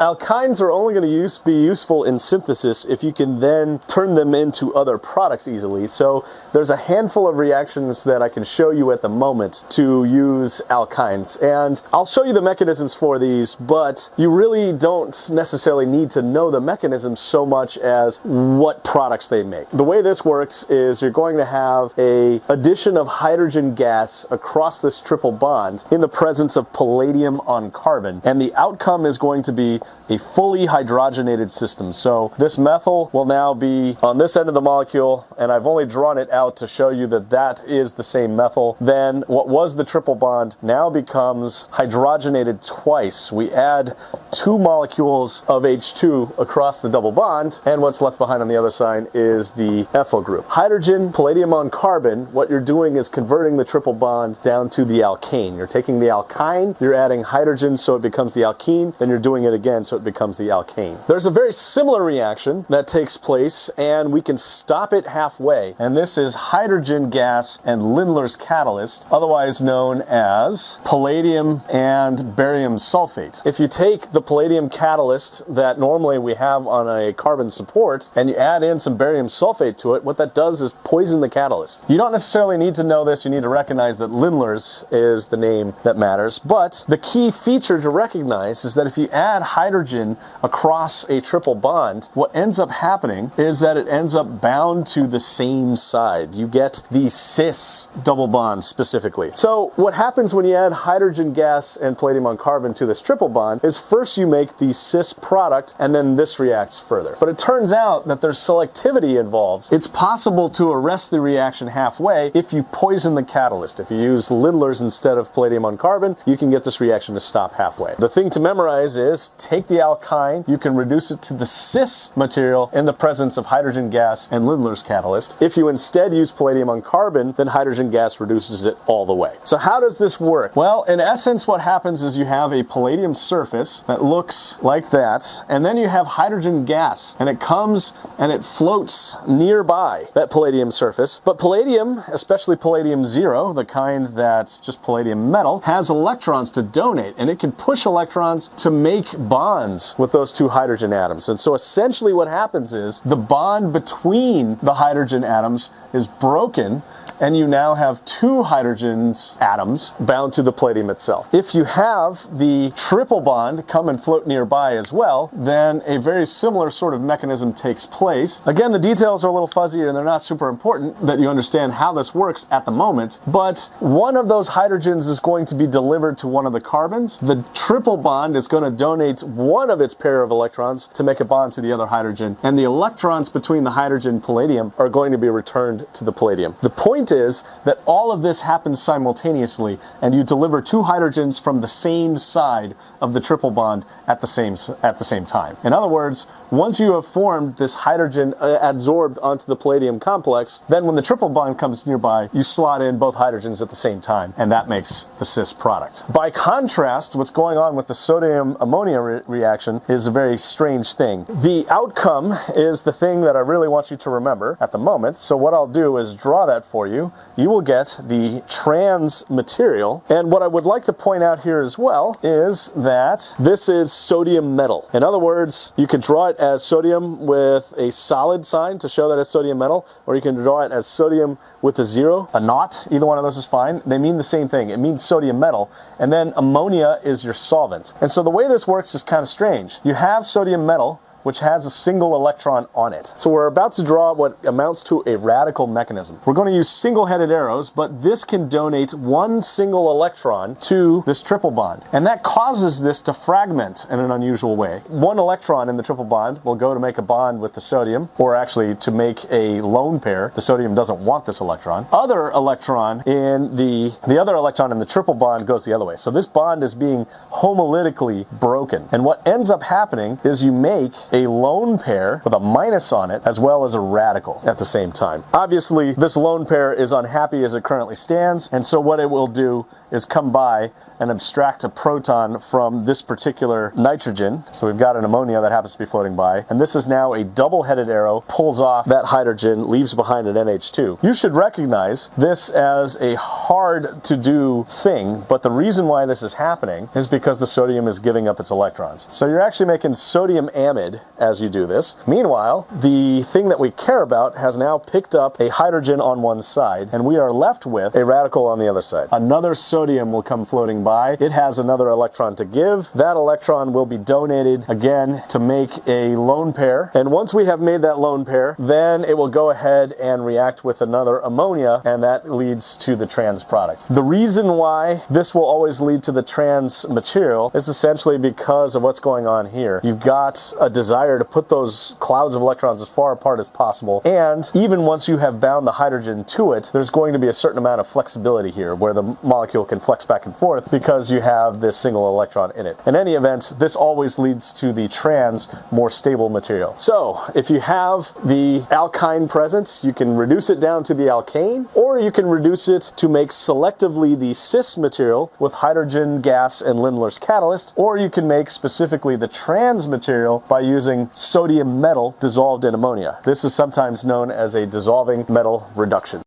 Alkynes are only going to be useful in synthesis if you can then turn them into other products easily. So there's a handful of reactions that I can show you at the moment to use alkynes. And I'll show you the mechanisms for these, but you really don't necessarily need to know the mechanisms so much as what products they make. The way this works is you're going to have an addition of hydrogen gas across this triple bond in the presence of palladium on carbon. And the outcome is going to be a fully hydrogenated system. So this methyl will now be on this end of the molecule, and I've only drawn it out to show you that that is the same methyl. Then what was the triple bond now becomes hydrogenated twice. We add 2 molecules of H2 across the double bond, and what's left behind on the other side is the ethyl group. Hydrogen, palladium on carbon, what you're doing is converting the triple bond down to the alkane. You're taking the alkyne, you're adding hydrogen so it becomes the alkene, then you're doing it again so it becomes the alkane. There's a very similar reaction that takes place, and we can stop it halfway. And this is hydrogen gas and Lindlar's catalyst, otherwise known as palladium and barium sulfate. If you take the palladium catalyst that normally we have on a carbon support and you add in some barium sulfate to it, what that does is poison the catalyst. You don't necessarily need to know this. You need to recognize that Lindlar's is the name that matters. But the key feature to recognize is that if you add hydrogen across a triple bond, what ends up happening is that it ends up bound to the same side. You get the cis double bond specifically. So what happens when you add hydrogen gas and palladium on carbon to this triple bond is first you make the cis product, and then this reacts further. But it turns out that there's selectivity involved. It's possible to arrest the reaction halfway if you poison the catalyst. If you use Lindlar's instead of palladium on carbon, you can get this reaction to stop halfway. The thing to memorize is take the alkyne, you can reduce it to the cis material in the presence of hydrogen gas and Lindlar's catalyst. If you instead use palladium on carbon, then hydrogen gas reduces it all the way. So how does this work? Well, in essence, what happens is you have a palladium surface that looks like that, and then you have hydrogen gas, and it comes and it floats nearby that palladium surface. But palladium, especially palladium 0, the kind that's just palladium metal, has electrons to donate, and it can push electrons to make bonds with those 2 hydrogen atoms. And so essentially what happens is the bond between the hydrogen atoms is broken, and you now have 2 hydrogens atoms bound to the palladium itself. If you have the triple bond come and float nearby as well, then a very similar sort of mechanism takes place. Again, the details are a little fuzzy and they're not super important that you understand how this works at the moment, but one of those hydrogens is going to be delivered to one of the carbons. The triple bond is going to donate one of its pair of electrons to make a bond to the other hydrogen, and the electrons between the hydrogen and palladium are going to be returned to the palladium. The point is that all of this happens simultaneously, and you deliver 2 hydrogens from the same side of the triple bond at the same time. In other words, once you have formed this hydrogen adsorbed onto the palladium complex, then when the triple bond comes nearby, you slot in both hydrogens at the same time, and that makes the cis product. By contrast, what's going on with the sodium ammonia reaction is a very strange thing. The outcome is the thing that I really want you to remember at the moment. So what I'll do is draw that for you. You will get the trans material, and what I would like to point out here as well is that this is sodium metal. In other words, you can draw it as sodium with a solid sign to show that it's sodium metal, or you can draw it as sodium with a 0, a naught. Either one of those is fine. They mean the same thing. It means sodium metal, and then ammonia is your solvent. And so the way this works is kind of strange. You have sodium metal, which has a single electron on it. So we're about to draw what amounts to a radical mechanism. We're going to use single-headed arrows, but this can donate 1 single electron to this triple bond. And that causes this to fragment in an unusual way. 1 electron in the triple bond will go to make a bond with the sodium, or actually to make a lone pair. The sodium doesn't want this electron. The other electron in the triple bond goes the other way. So this bond is being homolytically broken. And what ends up happening is you make a lone pair with a minus on it, as well as a radical at the same time. Obviously, this lone pair is unhappy as it currently stands, and so what it will do is come by and abstract a proton from this particular nitrogen. So we've got an ammonia that happens to be floating by, and this is now a double-headed arrow, pulls off that hydrogen, leaves behind an NH2. You should recognize this as a hard-to-do thing, but the reason why this is happening is because the sodium is giving up its electrons. So you're actually making sodium amide as you do this. Meanwhile, the thing that we care about has now picked up a hydrogen on one side, and we are left with a radical on the other side. Another sodium will come floating by. It has another electron to give. That electron will be donated again to make a lone pair, and once we have made that lone pair, then it will go ahead and react with another ammonia, and that leads to the trans product. The reason why this will always lead to the trans material is essentially because of what's going on here. You've got a desire to put those clouds of electrons as far apart as possible, and even once you have bound the hydrogen to it, there's going to be a certain amount of flexibility here where the molecule can flex back and forth because you have this single electron in it. In any event, this always leads to the trans, more stable material. So if you have the alkyne present, you can reduce it down to the alkane, or you can reduce it to make selectively the cis material with hydrogen gas and Lindlar's catalyst, or you can make specifically the trans material by using sodium metal dissolved in ammonia. This is sometimes known as a dissolving metal reduction.